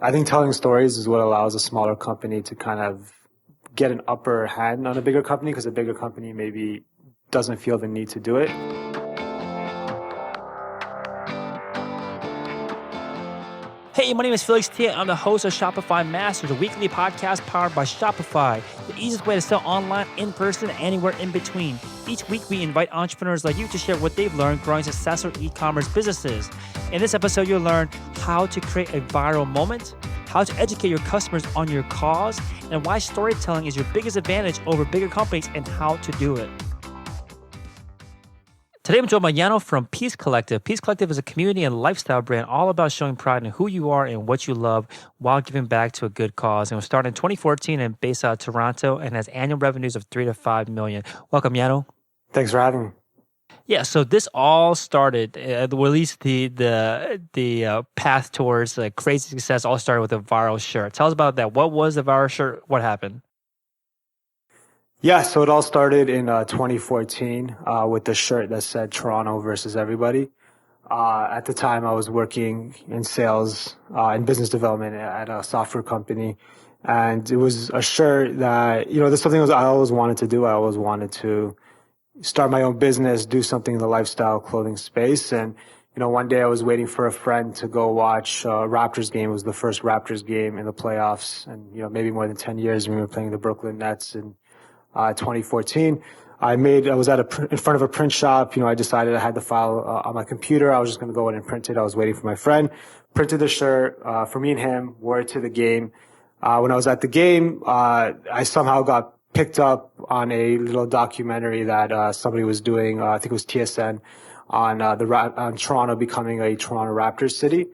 I think telling stories is what allows a smaller company to kind of get an upper hand on a bigger company, because a bigger company maybe doesn't feel the need to do it. Hey, my name is Felix Tia. I'm the host of Shopify Masters, a weekly podcast powered by Shopify, the easiest way to sell online, in person, anywhere in between. Each week, we invite entrepreneurs like you to share what they've learned growing successful e-commerce businesses. In this episode, you'll learn how to create a viral moment, how to educate your customers on your cause, and why storytelling is your biggest advantage over bigger companies and how to do it. Today, I'm joined by Yanal from Peace Collective. Peace Collective is a community and lifestyle brand all about showing pride in who you are and what you love while giving back to a good cause. And it was started in 2014 and based out of Toronto and has annual revenues of $3 to $5 million. Welcome, Yanal. Thanks for having me. Yeah, so this all started, or at least the path towards crazy success all started with a viral shirt. Tell us about that. What was the viral shirt? What happened? Yeah, so it all started in 2014 with the shirt that said Toronto versus everybody. At the time, I was working in sales and business development at a software company. And it was a shirt that, there's something I always wanted to do. I always wanted to start my own business, do something in the lifestyle clothing space. And, one day I was waiting for a friend to go watch a Raptors game. It was the first Raptors game in the playoffs. And, maybe more than 10 years we were playing the Brooklyn Nets. And 2014. I was in front of a print shop. I decided I had the file on my computer. I was just going to go in and print it. I was waiting for my friend. Printed the shirt for me and him. Wore it to the game. When I was at the game, I somehow got picked up on a little documentary that somebody was doing. I think it was TSN on Toronto becoming a Toronto Raptors city.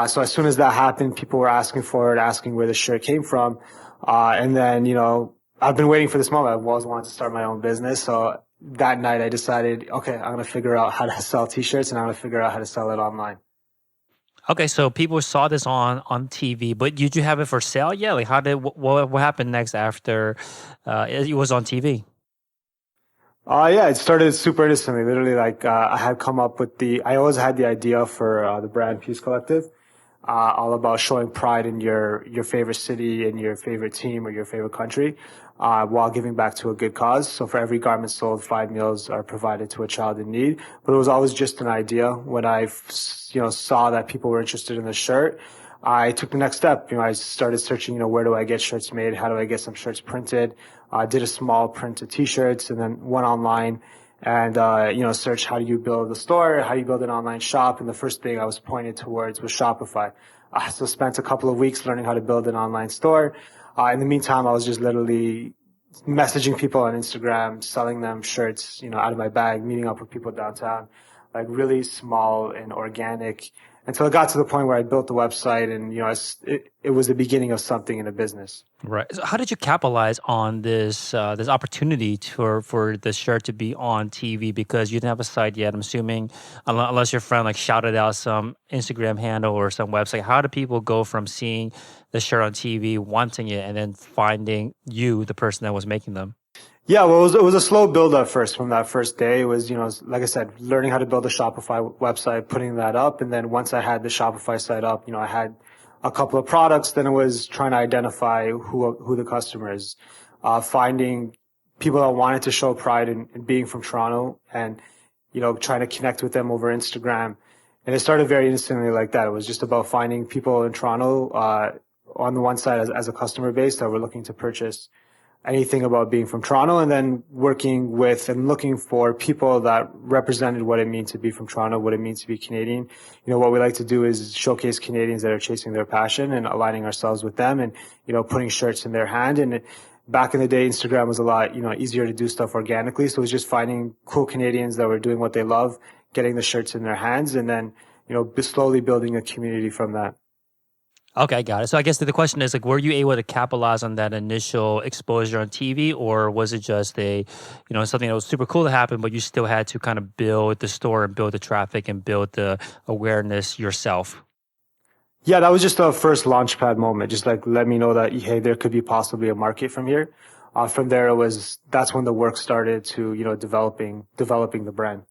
So as soon as that happened, people were asking for it, asking where the shirt came from, and then I've been waiting for this moment. I've always wanted to start my own business. So that night I decided, okay, I'm going to figure out how to sell t-shirts and I'm going to figure out how to sell it online. Okay, so people saw this on TV, but did you have it for sale yet? Like, what happened next after it was on TV? Yeah, it started super innocently. Literally, I had come up with I always had the idea for the brand Peace Collective. All about showing pride in your favorite city and your favorite team or your favorite country, while giving back to a good cause. So for every garment sold, 5 meals are provided to a child in need. But it was always just an idea. When I, saw that people were interested in the shirt, I took the next step. I started searching, where do I get shirts made? How do I get some shirts printed? Did a small print of t-shirts and then went online and, search how do you build a store, how do you build an online shop. And the first thing I was pointed towards was Shopify. So spent a couple of weeks learning how to build an online store. In the meantime, I was just literally messaging people on Instagram, selling them shirts, out of my bag, meeting up with people downtown, like really small and organic, until it got to the point where I built the website and, it was the beginning of something in a business. Right. So how did you capitalize on this opportunity for the shirt to be on TV? Because you didn't have a site yet, I'm assuming, unless your friend shouted out some Instagram handle or some website. How do people go from seeing the shirt on TV, wanting it, and then finding you, the person that was making them? Yeah, well, it was a slow build up first. From that first day, it was, like I said, learning how to build a Shopify website, putting that up. And then once I had the Shopify site up, I had a couple of products. Then it was trying to identify who the customer is, finding people that wanted to show pride in being from Toronto and, trying to connect with them over Instagram. And it started very instantly like that. It was just about finding people in Toronto, on the one side as a customer base that were looking to purchase anything about being from Toronto, and then working with and looking for people that represented what it means to be from Toronto, what it means to be Canadian. What we like to do is showcase Canadians that are chasing their passion and aligning ourselves with them and, putting shirts in their hand. And back in the day, Instagram was a lot, easier to do stuff organically. So it was just finding cool Canadians that were doing what they love, getting the shirts in their hands, and then, slowly building a community from that. Okay, got it. So I guess the question is, were you able to capitalize on that initial exposure on TV, or was it just something that was super cool to happen, but you still had to kind of build the store and build the traffic and build the awareness yourself? Yeah, that was just a first launchpad moment. Just let me know that, hey, there could be possibly a market from here. From there, that's when the work started to, developing the brand.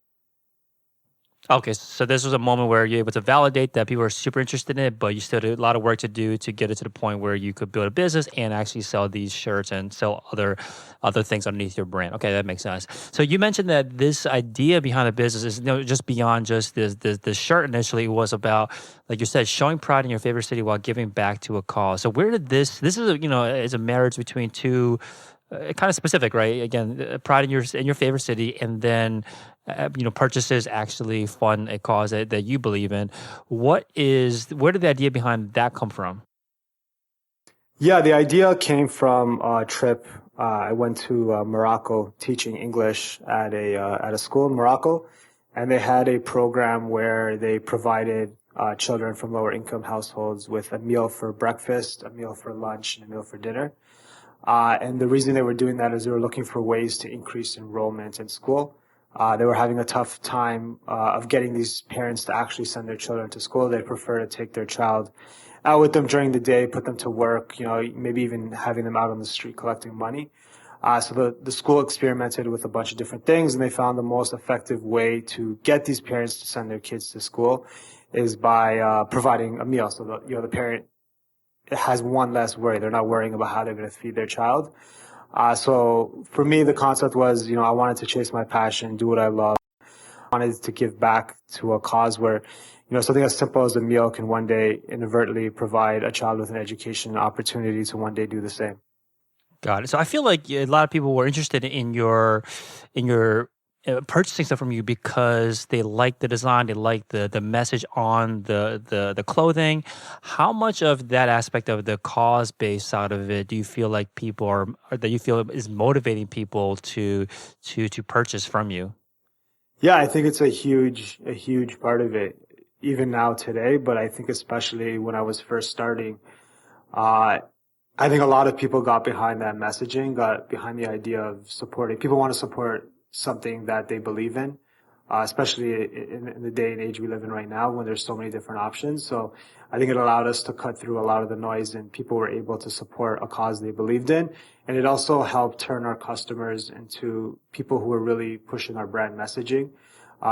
Okay, so this was a moment where you're able to validate that people are super interested in it, but you still had a lot of work to do to get it to the point where you could build a business and actually sell these shirts and sell other things underneath your brand. Okay, that makes sense. So you mentioned that this idea behind the business is just beyond just this shirt. Initially, it was about, like you said, showing pride in your favorite city while giving back to a cause. So where did this is is a marriage between two kind of specific, right? Again, pride in your favorite city, and then purchases actually fund a cause that you believe in. Where did the idea behind that come from? Yeah, the idea came from a trip. I went to Morocco teaching English at a school in Morocco, and they had a program where they provided children from lower income households with a meal for breakfast, a meal for lunch, and a meal for dinner. And the reason they were doing that is they were looking for ways to increase enrollment in school. They were having a tough time of getting these parents to actually send their children to school. They prefer to take their child out with them during the day, put them to work, maybe even having them out on the street collecting money. So the school experimented with a bunch of different things, and they found the most effective way to get these parents to send their kids to school is by providing a meal. So the parent has one less worry. They're not worrying about how they're going to feed their child. So for me, the concept was, I wanted to chase my passion, do what I love. I wanted to give back to a cause where, something as simple as a meal can one day inadvertently provide a child with an education and opportunity to one day do the same. Got it. So I feel like a lot of people were interested in your purchasing stuff from you because they like the design, they like the message on the clothing. How much of that aspect of the cause based side of it do you feel like people are or that you feel is motivating people to purchase from you? Yeah, I think it's a huge part of it, even now today. But I think especially when I was first starting, uh, I think a lot of people got behind that messaging, got behind the idea of supporting. People want to support something that they believe in, especially in the day and age we live in right now when there's so many different options. So I think it allowed us to cut through a lot of the noise and people were able to support a cause they believed in. And it also helped turn our customers into people who are really pushing our brand messaging.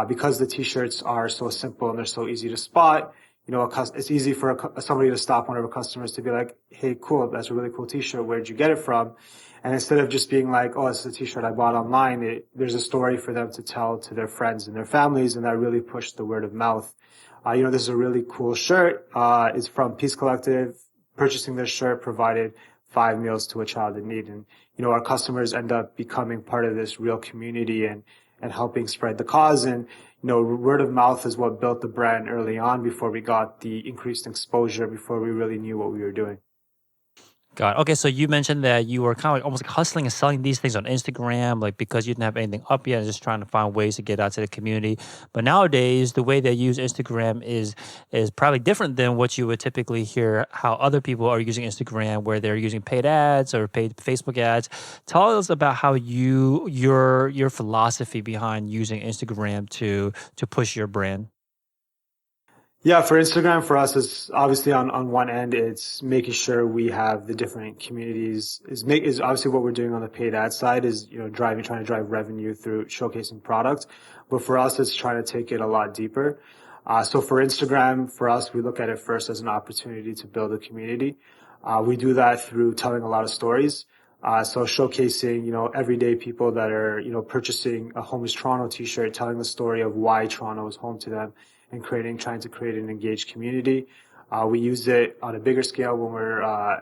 Because the t-shirts are so simple and they're so easy to spot, it's easy for somebody to stop one of our customers to be like, hey, cool, that's a really cool t-shirt. Where'd you get it from? And instead of just being like, oh, it's a t-shirt I bought online, there's a story for them to tell to their friends and their families. And that really pushed the word of mouth. This is a really cool shirt. It's from Peace Collective. Purchasing this shirt provided 5 meals to a child in need. And, our customers end up becoming part of this real community and helping spread the cause. And, word of mouth is what built the brand early on before we got the increased exposure, before we really knew what we were doing. Got it. Okay, so you mentioned that you were kind of like almost like hustling and selling these things on Instagram, like because you didn't have anything up yet, and just trying to find ways to get out to the community. But nowadays, the way they use Instagram is probably different than what you would typically hear how other people are using Instagram, where they're using paid ads or paid Facebook ads. Tell us about how your philosophy behind using Instagram to push your brand. Yeah, for Instagram, for us, it's obviously on one end, it's making sure we have the different communities is obviously what we're doing on the paid ad side is, trying to drive revenue through showcasing product. But for us, it's trying to take it a lot deeper. So for Instagram, for us, we look at it first as an opportunity to build a community. We do that through telling a lot of stories. So showcasing, everyday people that are, purchasing a Home is Toronto t-shirt, telling the story of why Toronto is home to them and trying to create an engaged community. We use it on a bigger scale when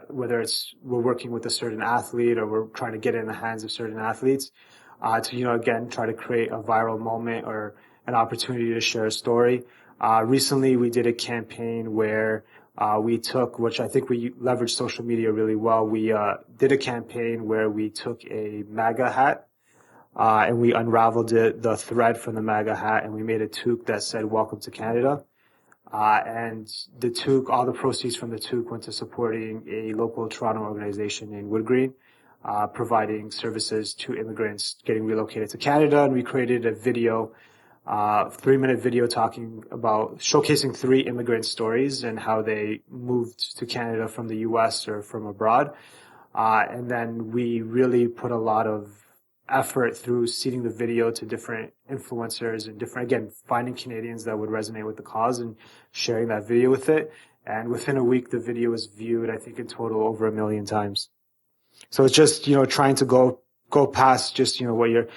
whether we're working with a certain athlete or we're trying to get it in the hands of certain athletes, to, again, try to create a viral moment or an opportunity to share a story. Recently we did a campaign where, which I think we leveraged social media really well. We, did a campaign where we took a MAGA hat, and we unraveled the thread from the MAGA hat, and we made a toque that said "Welcome to Canada." And the toque, all the proceeds from the toque went to supporting a local Toronto organization in Woodgreen, providing services to immigrants getting relocated to Canada. And we created a video, 3-minute video talking about showcasing 3 immigrant stories and how they moved to Canada from the US or from abroad. And then we really put a lot of effort through seeding the video to different influencers and again, finding Canadians that would resonate with the cause and sharing that video with it. And within a week, the video was viewed, I think in total over 1 million times. So it's just, trying to go past just, what you're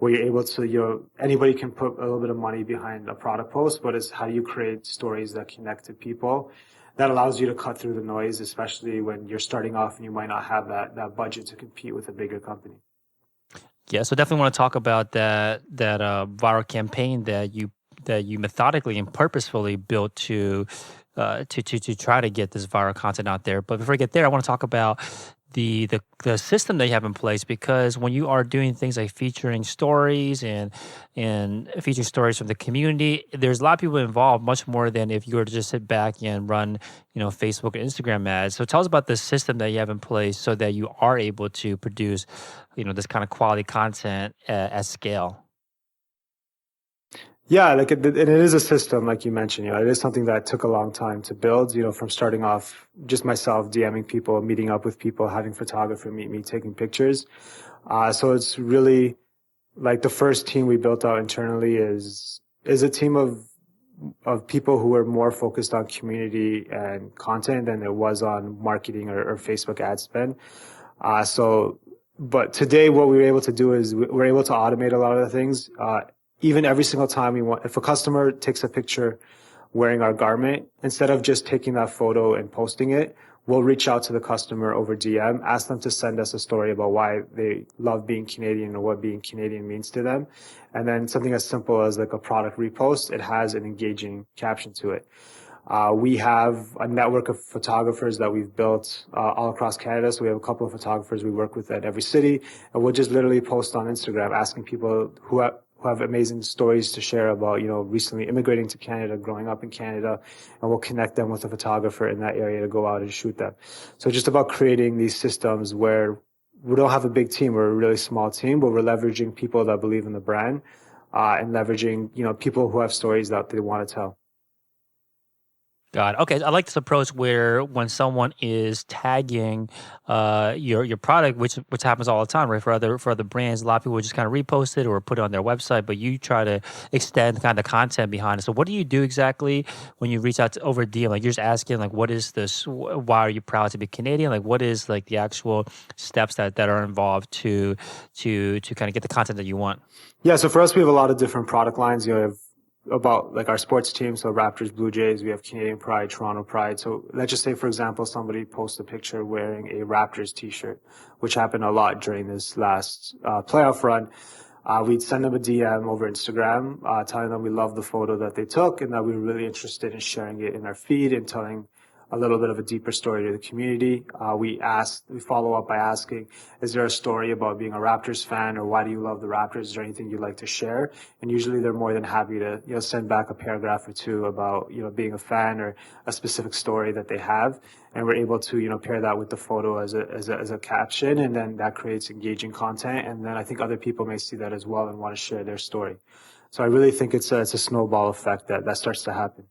able to, anybody can put a little bit of money behind a product post, but it's how do you create stories that connect to people that allows you to cut through the noise, especially when you're starting off and you might not have that budget to compete with a bigger company. Yeah, so definitely want to talk about that viral campaign that you methodically and purposefully built to try to get this viral content out there. But before I get there, I want to talk about the system that you have in place, because when you are doing things like featuring stories and featuring stories from the community, there's a lot of people involved, much more than if you were to just sit back and run Facebook and Instagram ads. So tell us about the system that you have in place so that you are able to produce this kind of quality content at scale. Yeah, and it is a system, like you mentioned. It is something that took a long time to build. From starting off, just myself DMing people, meeting up with people, having photographer meet me, taking pictures. So it's really like the first team we built out internally is a team of people who are more focused on community and content than it was on marketing or Facebook ad spend. But today, what we were able to do is we're able to automate a lot of the things. Even every single time if a customer takes a picture wearing our garment, instead of just taking that photo and posting it, we'll reach out to the customer over DM, ask them to send us a story about why they love being Canadian or what being Canadian means to them. And then something as simple as like a product repost, it has an engaging caption to it. We have a network of photographers that we've built all across Canada. So we have a couple of photographers we work with at every city, and we'll just literally post on Instagram asking people who have amazing stories to share about, recently immigrating to Canada, growing up in Canada, and we'll connect them with a photographer in that area to go out and shoot them. So just about creating these systems where we don't have a big team, we're a really small team, but we're leveraging people that believe in the brand, and leveraging, people who have stories that they want to tell. Got it. Okay, I like this approach where when someone is tagging your product, which happens all the time, right? For other brands, a lot of people just kind of repost it or put it on their website, but you try to extend kind of the content behind it. So what do you do exactly when you reach out to over DM? Like you're just asking, like, what is this? Why are you proud to be Canadian? Like, what is like the actual steps that are involved to kind of get the content that you want? Yeah. So for us, we have a lot of different product lines. You have about like our sports team, so Raptors, Blue Jays, we have Canadian Pride, Toronto Pride. So let's just say, for example, somebody posts a picture wearing a Raptors t-shirt, which happened a lot during this last playoff run. We'd send them a DM over Instagram, telling them we love the photo that they took and that we were really interested in sharing it in our feed and telling a little bit of a deeper story to the community. We follow up by asking, is there a story about being a Raptors fan, or why do you love the Raptors? Is there anything you'd like to share? And usually they're more than happy to, send back a paragraph or two about, being a fan or a specific story that they have. And we're able to, pair that with the photo as a caption, and then that creates engaging content. And then I think other people may see that as well and want to share their story. So I really think it's a snowball effect that starts to happen.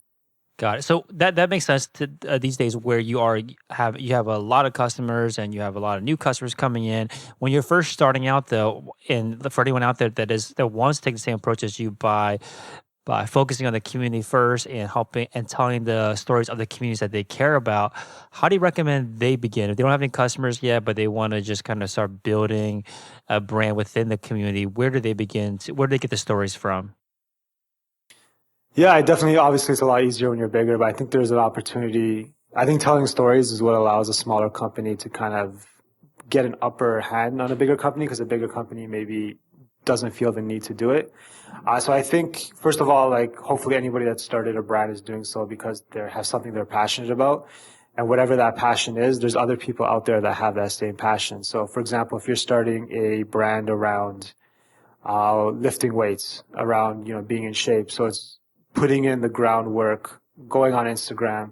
Got it. So that makes sense to these days, where you have a lot of customers and you have a lot of new customers coming in. When you're first starting out, though, and for anyone out there that wants to take the same approach as you by focusing on the community first and helping and telling the stories of the communities that they care about, how do you recommend they begin? If they don't have any customers yet, but they want to just kind of start building a brand within the community, where do they begin? Where do they get the stories from? Yeah, obviously it's a lot easier when you're bigger, but I think there's an opportunity. I think telling stories is what allows a smaller company to kind of get an upper hand on a bigger company, because a bigger company maybe doesn't feel the need to do it. So I think, first of all, like hopefully anybody that started a brand is doing so because they have something they're passionate about. And whatever that passion is, there's other people out there that have that same passion. So for example, if you're starting a brand around lifting weights, around, being in shape, so it's putting in the groundwork, going on Instagram.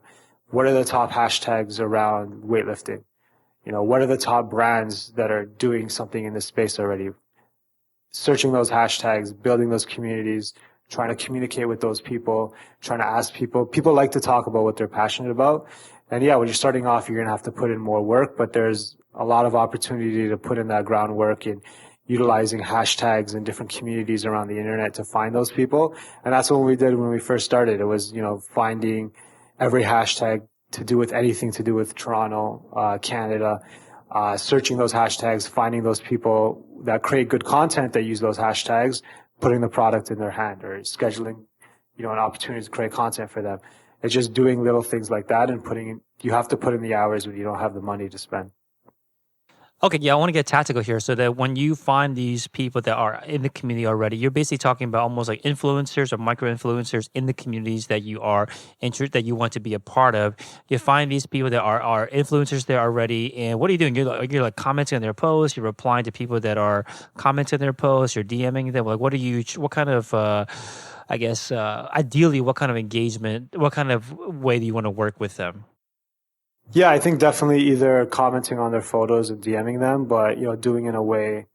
What are the top hashtags around weightlifting? What are the top brands that are doing something in this space already? Searching those hashtags, building those communities, trying to communicate with those people, trying to ask people. People like to talk about what they're passionate about. And yeah, when you're starting off, you're going to have to put in more work, but there's a lot of opportunity to put in that groundwork. And utilizing hashtags in different communities around the internet to find those people. And that's what we did when we first started. It was, finding every hashtag to do with anything to do with Toronto, Canada, searching those hashtags, finding those people that create good content that use those hashtags, putting the product in their hand, or scheduling, an opportunity to create content for them. It's just doing little things like that and you have to put in the hours when you don't have the money to spend. Okay, yeah, I want to get tactical here. So that when you find these people that are in the community already, you're basically talking about almost like influencers or micro influencers in the communities that you are that you want to be a part of. You find these people that are influencers there already, and what are you doing? You're like commenting on their posts. You're replying to people that are commenting on their posts. You're DMing them. Like, what kind of ideally, what kind of engagement, what kind of way do you want to work with them? Yeah, I think definitely either commenting on their photos and DMing them, but doing it in a way.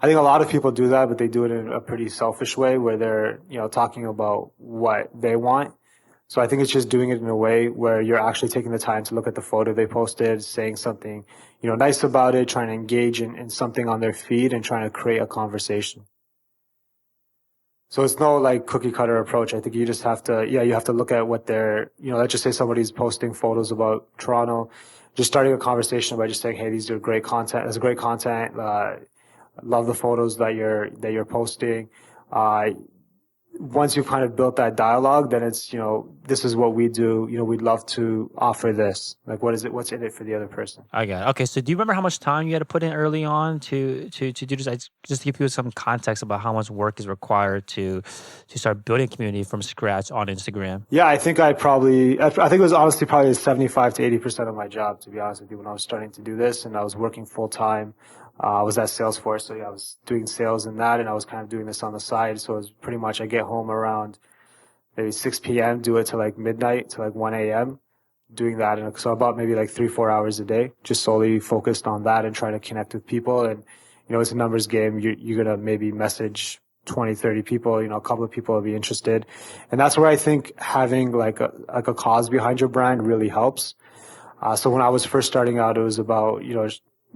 I think a lot of people do that, but they do it in a pretty selfish way where they're talking about what they want. So I think it's just doing it in a way where you're actually taking the time to look at the photo they posted, saying something nice about it, trying to engage in something on their feed and trying to create a conversation. So it's no like cookie cutter approach. I think you just have to, you have to look at what they're, let's just say somebody's posting photos about Toronto, just starting a conversation by just saying, hey, these are great content. That's great content. Love the photos that you're posting. Once you've kind of built that dialogue, then it's, this is what we do. We'd love to offer this. Like, what is it? What's in it for the other person? I got it. Okay, so do you remember how much time you had to put in early on to do this? Just to give people some context about how much work is required to start building a community from scratch on Instagram. Yeah, I think I think it was honestly probably 75 to 80% of my job, to be honest with you, when I was starting to do this, and I was working full time. I was at Salesforce, so I was doing sales in that, and I was kind of doing this on the side. So it was pretty much I get home around maybe 6 p.m., do it to like midnight to like 1 a.m., doing that. And so about maybe like 3-4 hours a day, just solely focused on that and trying to connect with people. And, it's a numbers game. You're going to maybe message 20, 30 people, a couple of people will be interested. And that's where I think having like a cause behind your brand really helps. So when I was first starting out, it was about,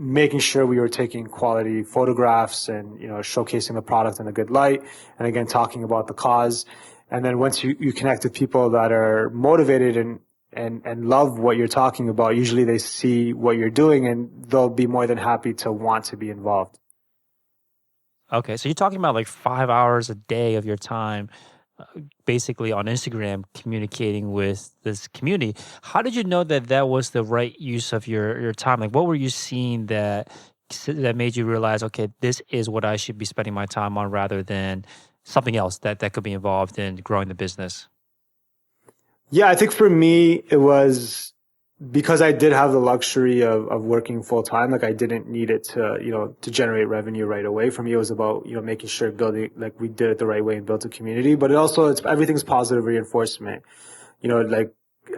making sure we were taking quality photographs and, showcasing the product in a good light. And again, talking about the cause. And then once you connect with people that are motivated and love what you're talking about, usually they see what you're doing and they'll be more than happy to want to be involved. Okay, so you're talking about like 5 hours a day of your time basically on Instagram communicating with this community. How did you know that was the right use of your time? Like, what were you seeing that made you realize, okay, this is what I should be spending my time on rather than something else that could be involved in growing the business? Yeah, I think for me, it was because I did have the luxury of working full time. Like I didn't need it to generate revenue right away. For me, it was about, making sure building, like we did it the right way and built a community, but everything's positive reinforcement, like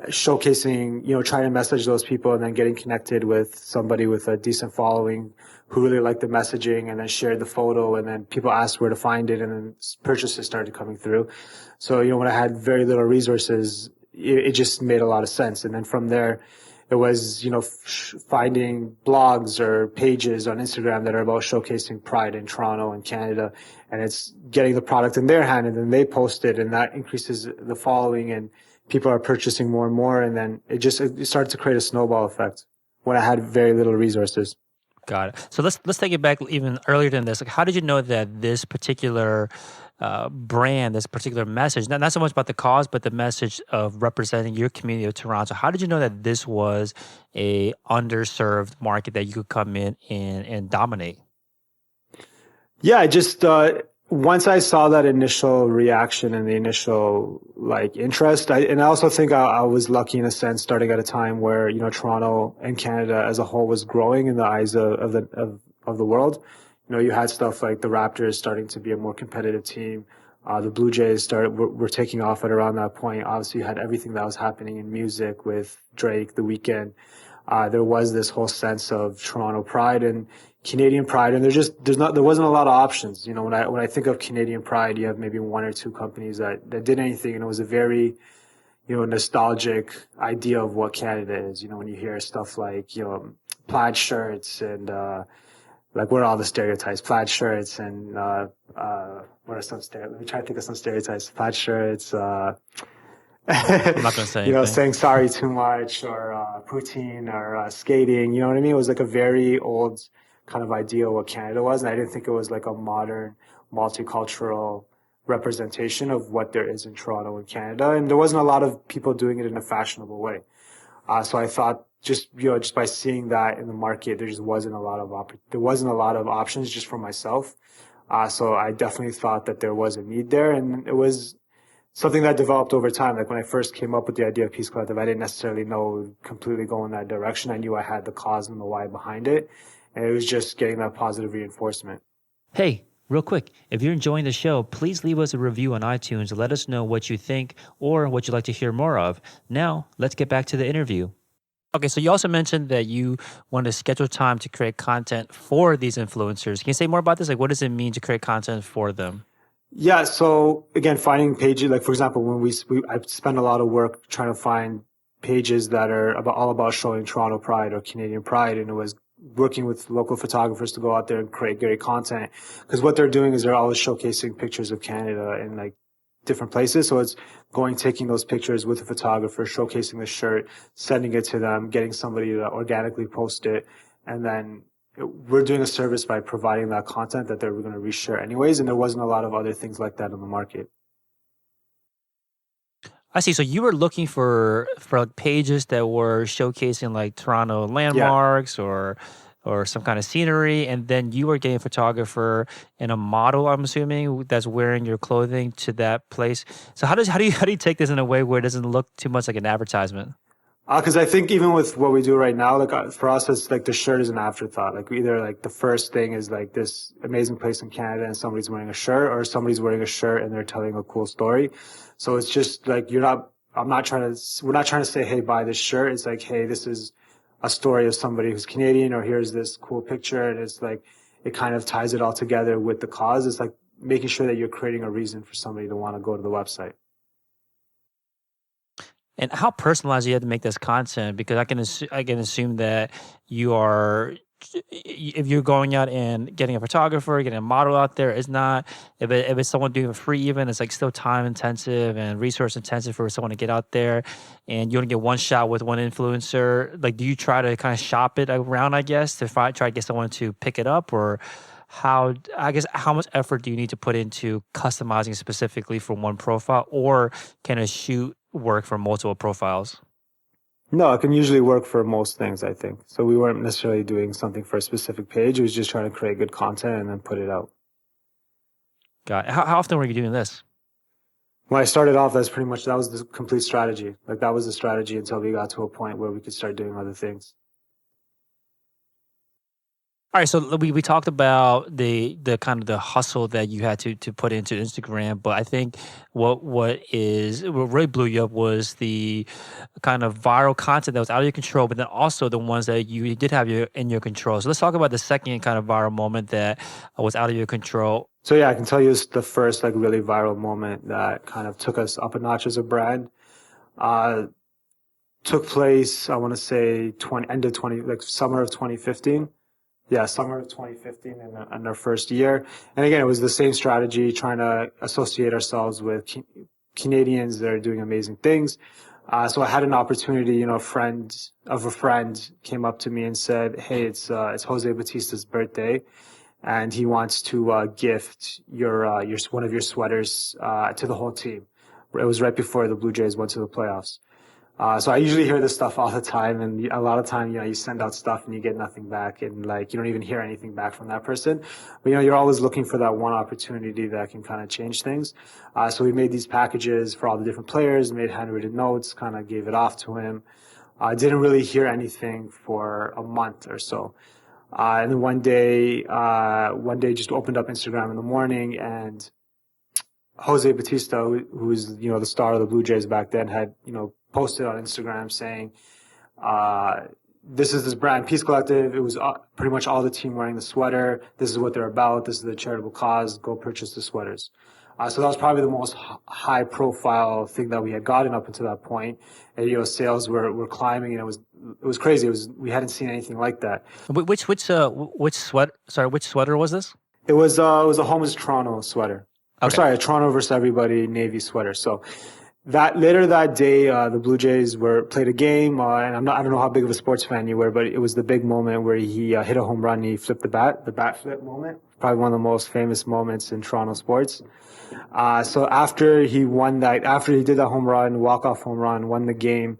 showcasing, trying to message those people and then getting connected with somebody with a decent following who really liked the messaging and then shared the photo and then people asked where to find it and then purchases started coming through. So, when I had very little resources, it just made a lot of sense. And then from there, it was, finding blogs or pages on Instagram that are about showcasing pride in Toronto and Canada. And it's getting the product in their hand and then they post it and that increases the following and people are purchasing more and more. And then it started to create a snowball effect when I had very little resources. Got it. So let's take it back even earlier than this. Like, how did you know that this particular brand, this particular message, not so much about the cause, but the message of representing your community of Toronto? How did you know that this was a underserved market that you could come in and dominate? Yeah, I just once I saw that initial reaction and the initial like interest, I also think I was lucky in a sense, starting at a time where Toronto and Canada as a whole was growing in the eyes of the world. You had stuff like the Raptors starting to be a more competitive team. The Blue Jays were taking off at around that point. Obviously, you had everything that was happening in music with Drake, The Weeknd. There was this whole sense of Toronto pride and Canadian pride, and there wasn't a lot of options. When I think of Canadian pride, you have maybe one or two companies that did anything, and it was a very nostalgic idea of what Canada is. When you hear stuff like plaid shirts and like what are all the stereotypes? Plaid shirts and what are some stereotypes? Let me try to think of some stereotypes. Plaid shirts, I'm not going to say anything. saying sorry too much, or poutine, or skating. You know what I mean? It was like a very old kind of idea of what Canada was, and I didn't think it was like a modern, multicultural representation of what there is in Toronto and Canada. And there wasn't a lot of people doing it in a fashionable way. So I thought just by seeing that in the market, there just wasn't a lot of options just for myself. So I definitely thought that there was a need there, and it was something that developed over time. Like when I first came up with the idea of Peace Collective, I didn't necessarily know completely go in that direction. I knew I had the cause and the why behind it, and it was just getting that positive reinforcement. Hey, real quick, if you're enjoying the show, please leave us a review on iTunes to let us know what you think or what you'd like to hear more of. Now, let's get back to the interview. Okay, so you also mentioned that you wanted to schedule time to create content for these influencers. Can you say more about this? Like, what does it mean to create content for them? Yeah. So again, finding pages, like for example, when I spend a lot of work trying to find pages that are all about showing Toronto pride or Canadian pride. And it was working with local photographers to go out there and create great content. Because what they're doing is they're always showcasing pictures of Canada in like different places. So it's taking those pictures with a photographer, showcasing the shirt, sending it to them, getting somebody to organically post it, and then we're doing a service by providing that content that they're going to reshare anyways. And there wasn't a lot of other things like that in the market. I see. So you were looking for like pages that were showcasing like Toronto landmarks or some kind of scenery, and then you were getting a photographer and a model, I'm assuming, that's wearing your clothing to that place. So how do you take this in a way where it doesn't look too much like an advertisement? Because I think even with what we do right now, like for us, it's like the shirt is an afterthought. Like either like the first thing is like this amazing place in Canada and somebody's wearing a shirt, or somebody's wearing a shirt and they're telling a cool story. So it's just like we're not trying to say, hey, buy this shirt. It's like, hey, this is a story of somebody who's Canadian, or here's this cool picture. And it's like, it kind of ties it all together with the cause. It's like making sure that you're creating a reason for somebody to want to go to the website. And how personalized you have to make this content? Because I can assume that you are, if you're going out and getting a photographer, getting a model out there, it's not, if it's someone doing a free event, it's like still time intensive and resource intensive for someone to get out there, and you only get one shot with one influencer. Like, do you try to kind of shop it around, I guess, to try to get someone to pick it up? Or how much effort do you need to put into customizing specifically for one profile, or can a shoot work for multiple profiles? No, it can usually work for most things, I think. So we weren't necessarily doing something for a specific page. It was just trying to create good content and then put it out. Got it. How often were you doing this? When I started off, that was the complete strategy. Like that was the strategy until we got to a point where we could start doing other things. All right, so we talked about the kind of the hustle that you had to put into Instagram, but I think what really blew you up was the kind of viral content that was out of your control, but then also the ones that you did have in your control. So let's talk about the second kind of viral moment that was out of your control. So yeah, I can tell you it's the first like really viral moment that kind of took us up a notch as a brand. Took place, I want to say summer of 2015. Yeah, summer of 2015 in our first year. And again, it was the same strategy, trying to associate ourselves with Canadians that are doing amazing things. So I had an opportunity, a friend of a friend came up to me and said, hey, it's Jose Batista's birthday, and he wants to gift your one of your sweaters to the whole team. It was right before the Blue Jays went to the playoffs. So I usually hear this stuff all the time, and a lot of time, you send out stuff and you get nothing back, and like you don't even hear anything back from that person. But you're always looking for that one opportunity that can kind of change things. So we made these packages for all the different players, made handwritten notes, kind of gave it off to him. Didn't really hear anything for a month or so. And then one day just opened up Instagram in the morning, and Jose Batista, who's the star of the Blue Jays back then, had posted on Instagram saying, this is this brand, Peace Collective. It was pretty much all the team wearing the sweater. This is what they're about. This is the charitable cause. Go purchase the sweaters. So that was probably the most high profile thing that we had gotten up until that point. And, sales were climbing, and it was crazy. We hadn't seen anything like that. Which sweater was this? It was a Homeless Toronto sweater. Or Okay. sorry, a Toronto versus everybody Navy sweater. So later that day, the Blue Jays played a game, and I don't know how big of a sports fan you were, but it was the big moment where he hit a home run and he flipped the bat flip moment. Probably one of the most famous moments in Toronto sports. So after he did that home run, walk-off home run, won the game,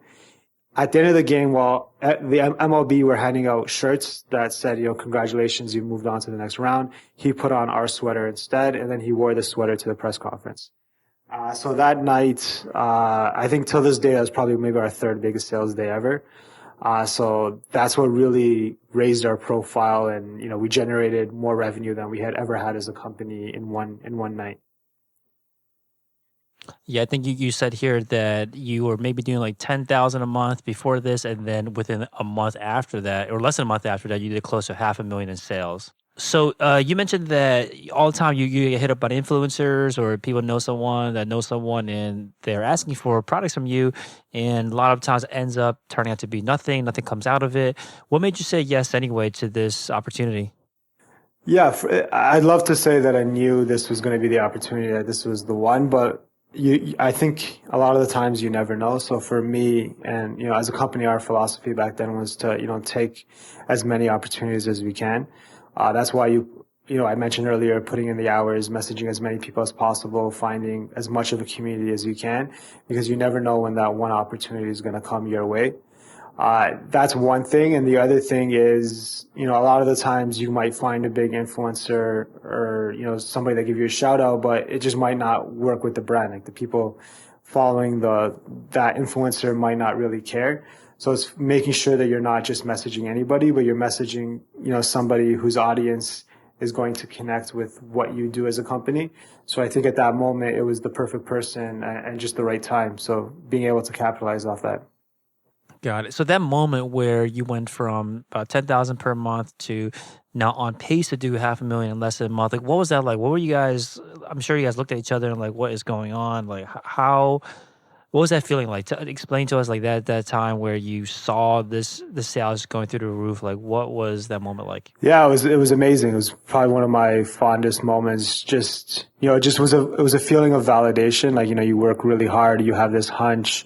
at the end of the game, while at the MLB were handing out shirts that said, congratulations, you moved on to the next round, he put on our sweater instead, and then he wore the sweater to the press conference. So that night, I think till this day, that was probably maybe our third biggest sales day ever. So that's what really raised our profile, and, we generated more revenue than we had ever had as a company in one night. Yeah, I think you said here that you were maybe doing like 10,000 a month before this, and then within a month after that, or less than a month after that, you did close to $500,000 in sales. So you mentioned that all the time you get hit up by influencers, or people know someone that knows someone, and they're asking for products from you, and a lot of times it ends up turning out to be nothing. Nothing comes out of it. What made you say yes anyway to this opportunity? Yeah, I'd love to say that I knew this was going to be the opportunity, that this was the one, but I think a lot of the times you never know. So for me, and, as a company, our philosophy back then was to, take as many opportunities as we can. That's why I mentioned earlier, putting in the hours, messaging as many people as possible, finding as much of a community as you can, because you never know when that one opportunity is going to come your way. That's one thing. And the other thing is, a lot of the times you might find a big influencer or, somebody that give you a shout out, but it just might not work with the brand. Like the people following that influencer might not really care. So it's making sure that you're not just messaging anybody, but you're messaging, somebody whose audience is going to connect with what you do as a company. So I think at that moment, it was the perfect person and just the right time. So being able to capitalize off that. Got it. So that moment where you went from about 10,000 per month to now on pace to do $500,000 in less than a month, like what was that like? What were you guys? I'm sure you guys looked at each other and like, what is going on? Like how? What was that feeling like? Explain to us like that time where you saw the sales going through the roof. Like what was that moment like? Yeah, it was amazing. It was probably one of my fondest moments. Just it was a feeling of validation. Like you work really hard, you have this hunch.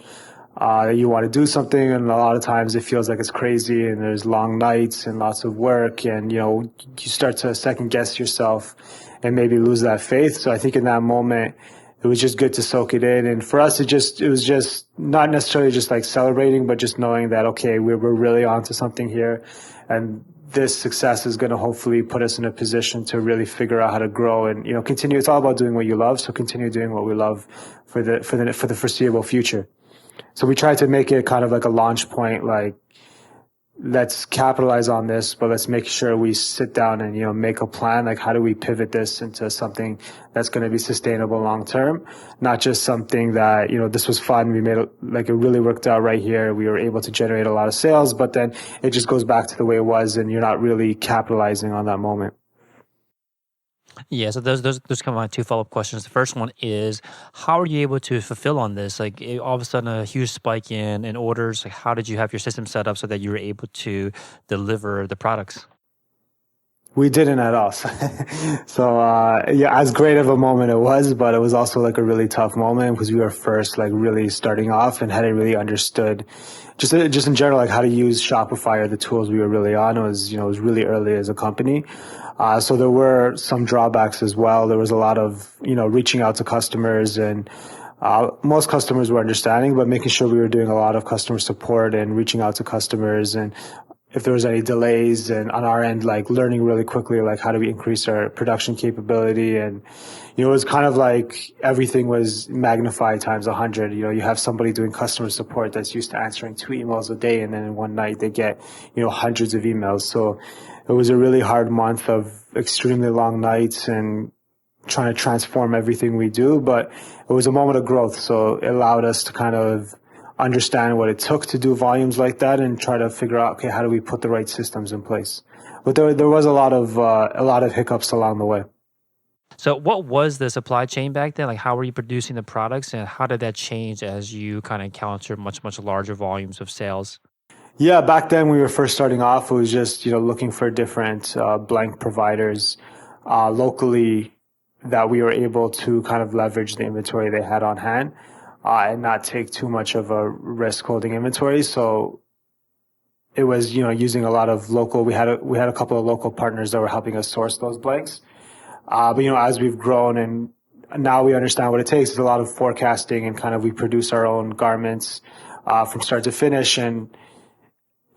You want to do something, and a lot of times it feels like it's crazy, and there's long nights and lots of work, and you start to second guess yourself and maybe lose that faith. So I think in that moment, it was just good to soak it in. And for us, it was just not necessarily just like celebrating, but just knowing that, okay, we're really onto something here, and this success is going to hopefully put us in a position to really figure out how to grow and continue. It's all about doing what you love, so continue doing what we love for the foreseeable future. So we tried to make it kind of like a launch point, like let's capitalize on this, but let's make sure we sit down and, make a plan. Like how do we pivot this into something that's going to be sustainable long term, not just something that, this was fun. We made it like it really worked out right here. We were able to generate a lot of sales, but then it just goes back to the way it was and you're not really capitalizing on that moment. Yeah, so those come my two follow-up questions. The first one is, how are you able to fulfill on this? Like all of a sudden a huge spike in orders. Like how did you have your system set up so that you were able to deliver the products? We didn't at all. So, yeah, as great of a moment it was, but it was also like a really tough moment because we were first like really starting off and hadn't really understood just in general, like how to use Shopify or the tools we were really on. It was really early as a company. So there were some drawbacks as well. There was a lot of, reaching out to customers and, most customers were understanding, but making sure we were doing a lot of customer support and reaching out to customers, and if there was any delays, and on our end, like learning really quickly, like how do we increase our production capability. And, it was kind of like everything was magnified times 100. You have somebody doing customer support that's used to answering 2 emails a day, and then in one night they get, hundreds of emails. So it was a really hard month of extremely long nights and trying to transform everything we do, but it was a moment of growth. So it allowed us to kind of understand what it took to do volumes like that and try to figure out, okay, how do we put the right systems in place? But there was a lot of hiccups along the way. So what was the supply chain back then? Like how were you producing the products and how did that change as you kind of encountered much larger volumes of sales? Yeah, back then we were first starting off, it was just, looking for different blank providers locally that we were able to kind of leverage the inventory they had on hand and not take too much of a risk holding inventory. So it was, using a lot of local, we had a couple of local partners that were helping us source those blanks. But, as we've grown and now we understand what it takes, it's a lot of forecasting and kind of we produce our own garments from start to finish. And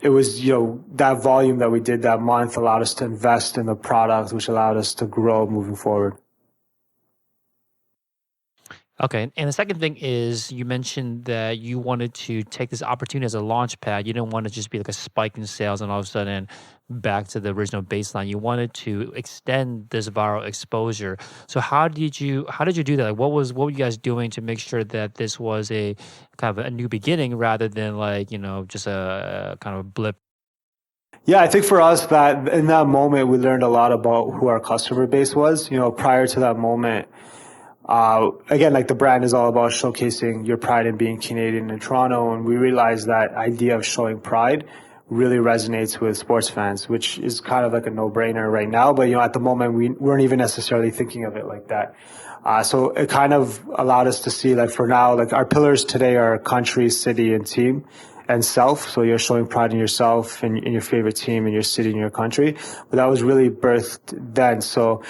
it was, that volume that we did that month allowed us to invest in the product, which allowed us to grow moving forward. Okay. And the second thing is you mentioned that you wanted to take this opportunity as a launch pad. You didn't want to just be like a spike in sales and all of a sudden back to the original baseline. You wanted to extend this viral exposure. So how did you do that? Like what were you guys doing to make sure that this was a kind of a new beginning rather than like, just a kind of a blip? Yeah, I think for us that in that moment, we learned a lot about who our customer base was. Prior to that moment, again, like the brand is all about showcasing your pride in being Canadian in Toronto. And we realized that idea of showing pride really resonates with sports fans, which is kind of like a no-brainer right now. But, at the moment, we weren't even necessarily thinking of it like that. So it kind of allowed us to see that for now, like our pillars today are country, city, and team and self. So you're showing pride in yourself and in your favorite team and your city and your country. But that was really birthed then. So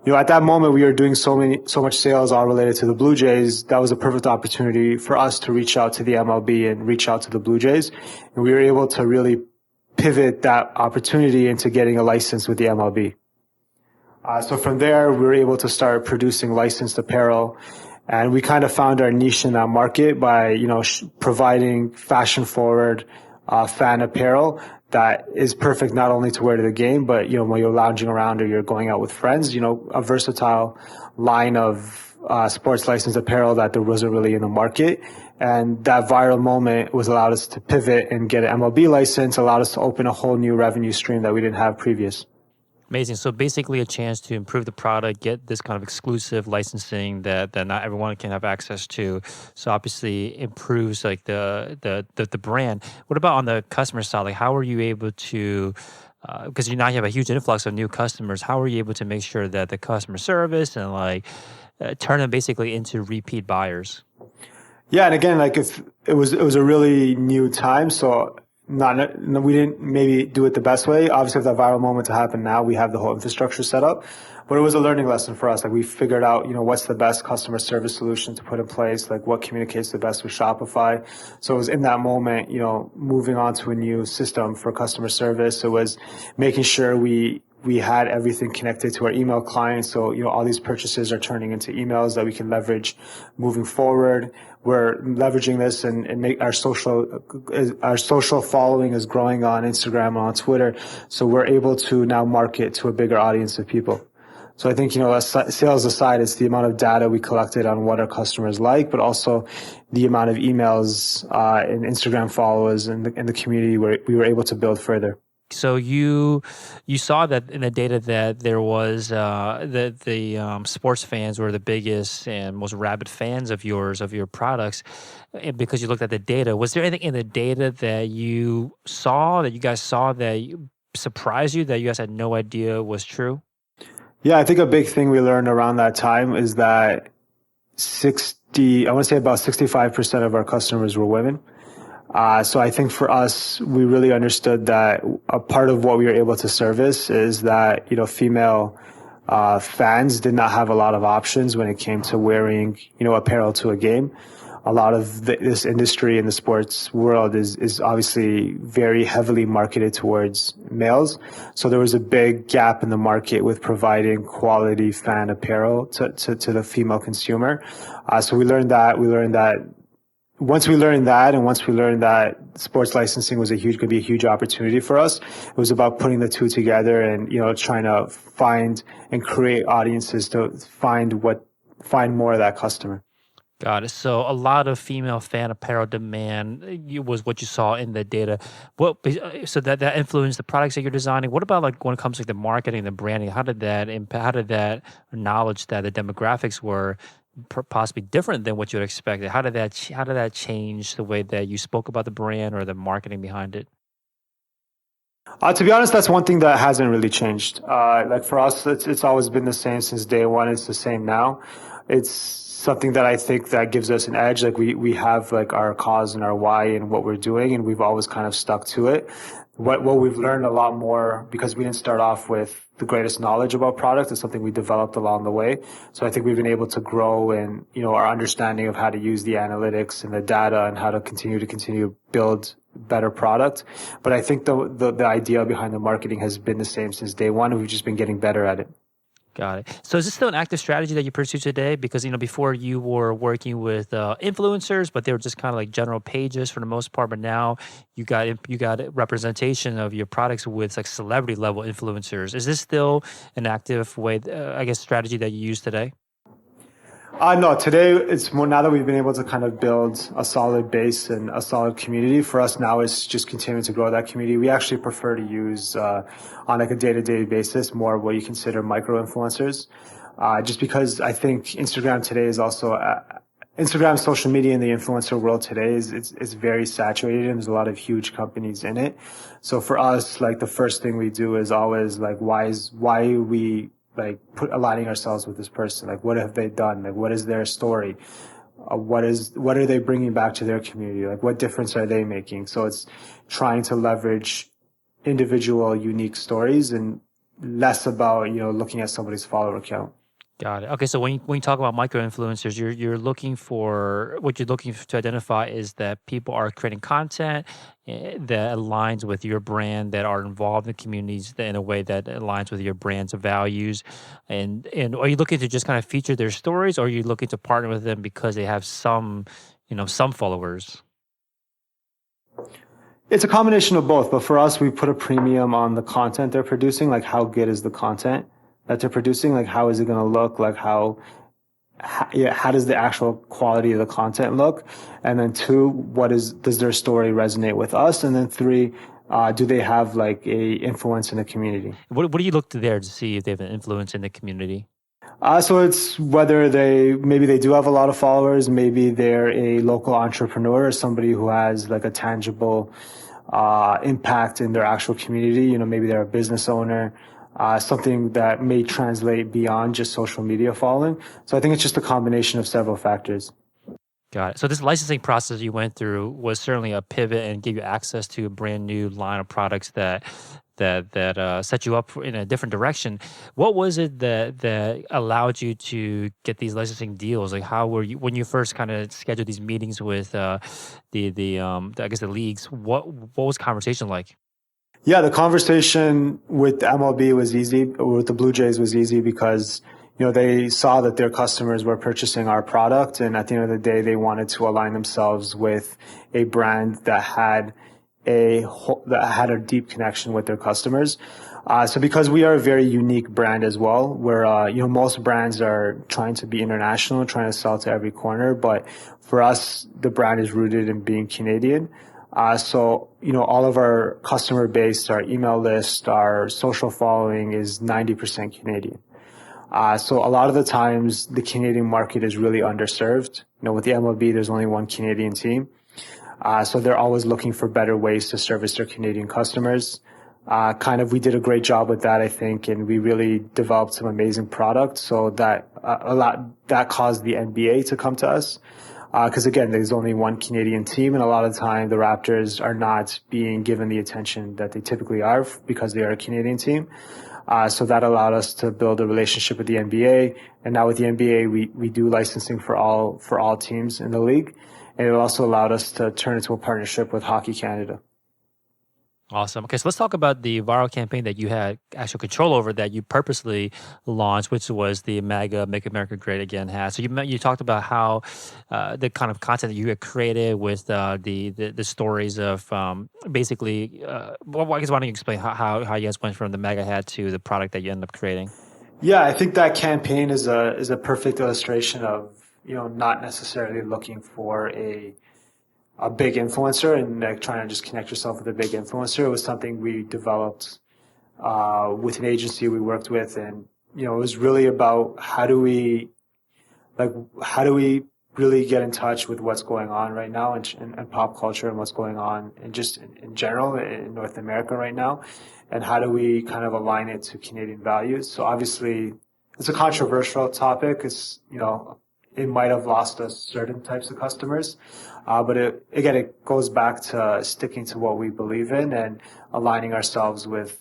at that moment, we were doing so much sales all related to the Blue Jays. That was a perfect opportunity for us to reach out to the MLB and reach out to the Blue Jays. And we were able to really pivot that opportunity into getting a license with the MLB. So from there, we were able to start producing licensed apparel. And we kind of found our niche in that market by, providing fashion forward, fan apparel that is perfect not only to wear to the game, but, when you're lounging around or you're going out with friends, a versatile line of sports licensed apparel that there wasn't really in the market. And that viral moment was allowed us to pivot and get an MLB license, allowed us to open a whole new revenue stream that we didn't have previous. Amazing. So basically a chance to improve the product, get this kind of exclusive licensing that not everyone can have access to. So obviously improves like the brand. What about on the customer side? Like how are you able to, because you now have a huge influx of new customers, how are you able to make sure that the customer service and like turn them basically into repeat buyers? Yeah. And again, like if it was a really new time. So we didn't maybe do it the best way. Obviously, if that viral moment to happen now, we have the whole infrastructure set up. But it was a learning lesson for us. Like we figured out, what's the best customer service solution to put in place, like what communicates the best with Shopify. So it was in that moment, moving on to a new system for customer service. It was making sure we had everything connected to our email clients. So, all these purchases are turning into emails that we can leverage moving forward. We're leveraging this and make our social following is growing on Instagram and on Twitter. So we're able to now market to a bigger audience of people. So I think, sales aside, it's the amount of data we collected on what our customers like, but also the amount of emails and Instagram followers and the community where we were able to build further. So you saw that in the data that there was the sports fans were the biggest and most rabid fans of your products, and because you looked at the data. Was there anything in the data that you guys saw that surprised you that you guys had no idea was true? Yeah, I think a big thing we learned around that time is that I want to say about 65% of our customers were women. So I think for us, we really understood that a part of what we were able to service is that, female fans did not have a lot of options when it came to wearing, apparel to a game. A lot of this industry in the sports world is obviously very heavily marketed towards males. So there was a big gap in the market with providing quality fan apparel to the female consumer. So we learned that. Once we learned that sports licensing was going to be a huge opportunity for us, it was about putting the two together and, trying to find and create audiences to find more of that customer. Got it. So a lot of female fan apparel demand was what you saw in the data. So that influenced the products that you're designing. What about like when it comes to the marketing, the branding? How did that impact? How did that knowledge that the demographics were possibly different than what you had expected? How did that change the way that you spoke about the brand or the marketing behind it? To be honest, that's one thing that hasn't really changed. Like for us, it's always been the same since day one. It's the same now. It's something that I think that gives us an edge. Like we have like our cause and our why and what we're doing, and we've always kind of stuck to it. What we've learned a lot more, because we didn't start off with the greatest knowledge about product. It's something we developed along the way. So I think we've been able to grow in, our understanding of how to use the analytics and the data and how to continue build better product. But I think the idea behind the marketing has been the same since day one, and we've just been getting better at it. Got it. So is this still an active strategy that you pursue today? Because before you were working with influencers, but they were just kind of like general pages for the most part. But now you got representation of your products with like celebrity level influencers. Is this still an active way, I guess, strategy that you use today? No, today it's more, now that we've been able to kind of build a solid base and a solid community. For us now, it's just continuing to grow that community. We actually prefer to use, on like a day-to-day basis, more of what you consider micro influencers. Just because I think Instagram today is also, Instagram, social media in the influencer world today is very saturated, and there's a lot of huge companies in it. So for us, like the first thing we do is always like, why are we like aligning ourselves with this person? Like, what have they done? Like, what is their story? What are they bringing back to their community? Like, what difference are they making? So it's trying to leverage individual unique stories and less about, looking at somebody's follower count. Got it. Okay, so when you talk about micro influencers, you're looking for what you're looking to identify is that people are creating content that aligns with your brand, that are involved in communities in a way that aligns with your brand's values, and are you looking to just kind of feature their stories, or are you looking to partner with them because they have some followers? It's a combination of both, but for us, we put a premium on the content they're producing. Like, how good is the content that they're producing? Like, how is it going to look? Like, how does the actual quality of the content look? And then two, does their story resonate with us? And then three, do they have like a influence in the community? What do you look to there to see if they have an influence in the community? So it's whether maybe they do have a lot of followers, maybe they're a local entrepreneur or somebody who has like a tangible impact in their actual community. Maybe they're a business owner, something that may translate beyond just social media following. So I think it's just a combination of several factors. Got it. So this licensing process you went through was certainly a pivot and gave you access to a brand new line of products that set you up in a different direction. What was it that allowed you to get these licensing deals? Like, how were you when you first kind of scheduled these meetings with I guess the leagues? What was the conversation like? Yeah, the conversation with the MLB was easy, with the Blue Jays was easy because, they saw that their customers were purchasing our product. And at the end of the day, they wanted to align themselves with a brand that had a deep connection with their customers. So because we are a very unique brand as well, where, most brands are trying to be international, trying to sell to every corner. But for us, the brand is rooted in being Canadian. So, all of our customer base, our email list, our social following is 90% Canadian. So a lot of the times the Canadian market is really underserved. With the MLB, there's only one Canadian team. So they're always looking for better ways to service their Canadian customers. We did a great job with that, I think, and we really developed some amazing products. So that caused the NBA to come to us. Because again, there's only one Canadian team, and a lot of the time the Raptors are not being given the attention that they typically are because they are a Canadian team. So that allowed us to build a relationship with the NBA, and now with the NBA, we do licensing for all teams in the league, and it also allowed us to turn into a partnership with Hockey Canada. Awesome. Okay, so let's talk about the viral campaign that you had actual control over that you purposely launched, which was the MAGA Make America Great Again hat. So you talked about how the kind of content that you had created with the stories of basically. Well, I guess why don't you explain how you guys went from the MAGA hat to the product that you ended up creating? Yeah, I think that campaign is a perfect illustration of not necessarily looking for a big influencer and like trying to just connect yourself with a big influencer. It was something we developed with an agency we worked with, and it was really about how do we really get in touch with what's going on right now in pop culture and what's going on and just in general in North America right now, and how do we kind of align it to Canadian values. So obviously it's a controversial topic. It's, it might have lost us certain types of customers, but it goes back to sticking to what we believe in and aligning ourselves with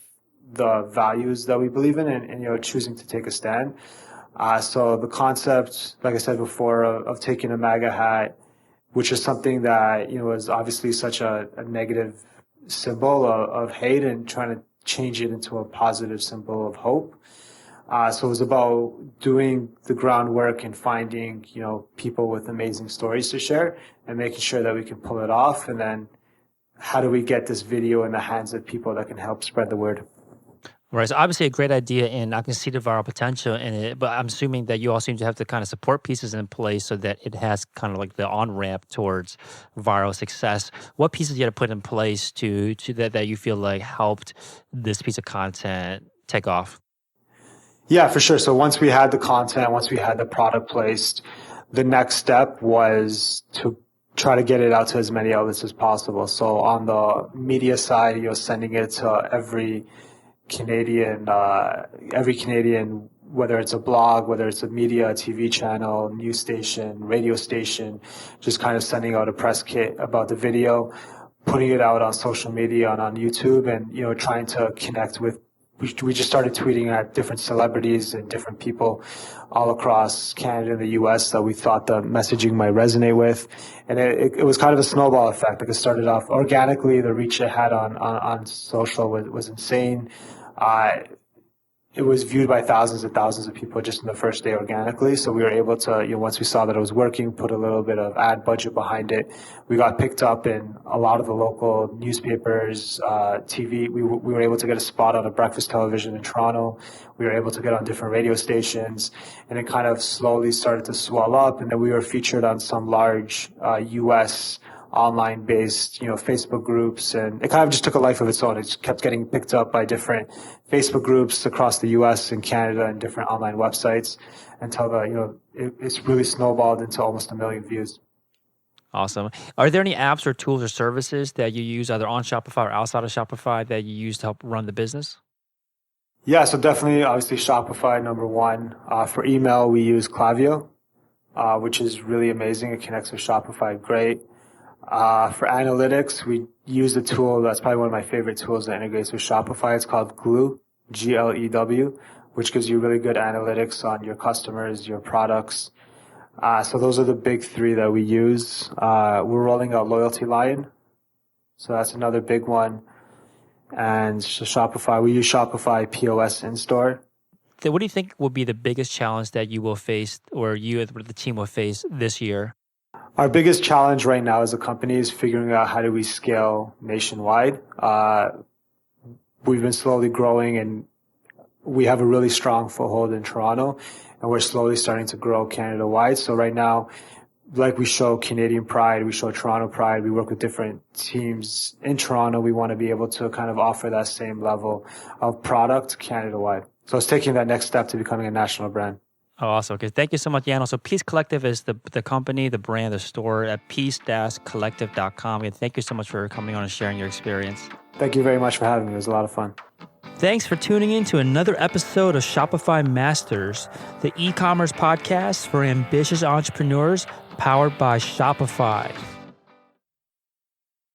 the values that we believe in, and choosing to take a stand. So the concept, like I said before, of taking a MAGA hat, which is something that was obviously such a negative symbol of hate, and trying to change it into a positive symbol of hope. So it was about doing the groundwork and finding, people with amazing stories to share and making sure that we can pull it off. And then how do we get this video in the hands of people that can help spread the word? Right. So obviously a great idea, and I can see the viral potential in it, but I'm assuming that you also need to have the kind of support pieces in place so that it has kind of like the on-ramp towards viral success. What pieces you had to put in place to that you feel like helped this piece of content take off? Yeah, for sure. So once we had the content, once we had the product placed, the next step was to try to get it out to as many outlets as possible. So on the media side, sending it to every Canadian, whether it's a blog, whether it's a media, a TV channel, news station, radio station, just kind of sending out a press kit about the video, putting it out on social media and on YouTube, and, trying to connect with. We just started tweeting at different celebrities and different people all across Canada and the US that we thought the messaging might resonate with. And it was kind of a snowball effect. Like, it started off organically. The reach it had on social was insane. It was viewed by thousands and thousands of people just in the first day organically. So we were able to, once we saw that it was working, put a little bit of ad budget behind it. We got picked up in a lot of the local newspapers, TV. We were able to get a spot on a breakfast television in Toronto. We were able to get on different radio stations, and it kind of slowly started to swell up. And then we were featured on some large US online-based, Facebook groups, and it kind of just took a life of its own. It just kept getting picked up by different Facebook groups across the U.S. and Canada and different online websites until it's really snowballed into almost 1 million views. Awesome. Are there any apps or tools or services that you use either on Shopify or outside of Shopify that you use to help run the business? Yeah, so definitely, obviously, Shopify, number one. For email, we use Klaviyo, which is really amazing. It connects with Shopify great. For analytics, we use a tool that's probably one of my favorite tools that integrates with Shopify. It's called Glue, Glew, which gives you really good analytics on your customers, your products. So those are the big three that we use. We're rolling out Loyalty Lion, so that's another big one. And so Shopify, we use Shopify POS in-store. So what do you think will be the biggest challenge that you will face, or you and the team will face this year? Our biggest challenge right now as a company is figuring out how do we scale nationwide. We've been slowly growing, and we have a really strong foothold in Toronto, and we're slowly starting to grow Canada-wide. So right now, like we show Canadian pride, we show Toronto pride, we work with different teams in Toronto. We want to be able to kind of offer that same level of product Canada-wide. So it's taking that next step to becoming a national brand. Oh, awesome. Okay. Thank you so much, Yanal. So Peace Collective is the company, the brand, the store at peace-collective.com. And thank you so much for coming on and sharing your experience. Thank you very much for having me. It was a lot of fun. Thanks for tuning in to another episode of Shopify Masters, the e-commerce podcast for ambitious entrepreneurs powered by Shopify.